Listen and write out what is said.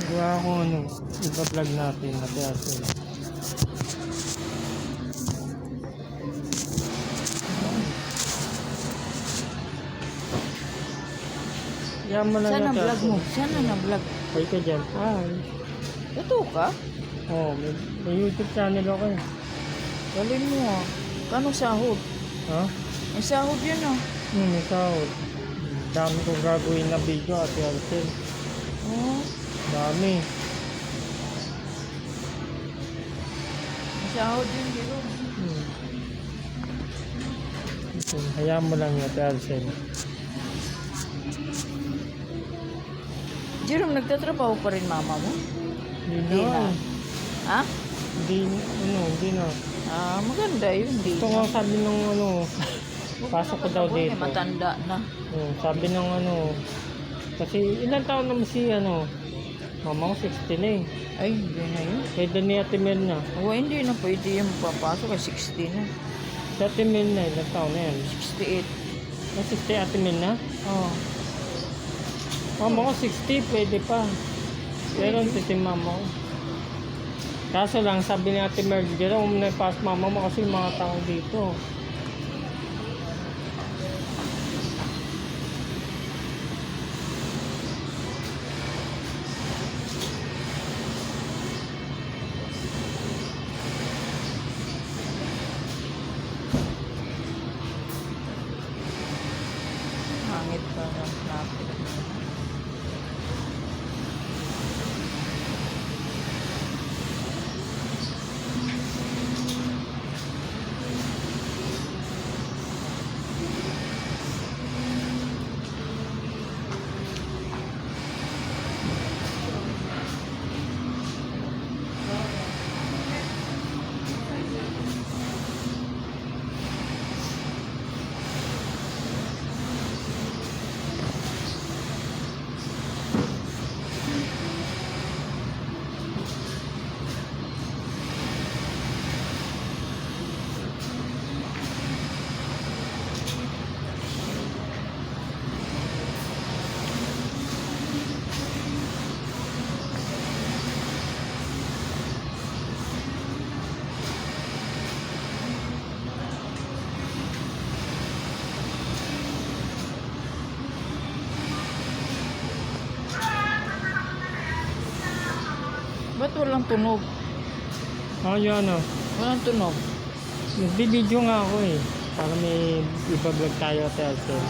Gawa ko ano, ipa-vlog natin na Aircel. Yan mo lang Saan yung ang vlog Aircel. mo? Saan ang vlog? Ay ka dyan. Ay. Ito ka? Oh, may YouTube channel ako eh. Galing mo ah. Kano sahod? Ha? May sahod yun ah. May sahod. Dami kong gagawin na video at Aircel. Oh, Dami. may sahod yun dito. Hayaan mo lang yung Aircel. Jerome, nagtatrabaho pa rin mama mo? Hindi na. Ha? Hindi na. Ah, maganda yun. Hindi Ito nga sabi ng ano, pasok ko daw dito. Matanda na. Sabi ng ano, kasi ilang taon naman si ano, mama ko 60 na eh. Ay, hindi na yun. Pwede ni Ate Mel na. Oo, hindi na pwede yung papasok. 60 na. Si Ate Mel na, ilang taon na yan? 68. May 60 Ate Mel na? Oo. Mama ko 60, pwede pa. Pero si mama ko. Kaso lang, sabi ni Ate Mel, di lang na pass mama mo kasi mga tao dito. Hangit pa ng natin. Ba't walang tunog? Yun ano. Walang tunog. Nagbi-video nga ako eh. Para may iba-vlog tayo at Aircel.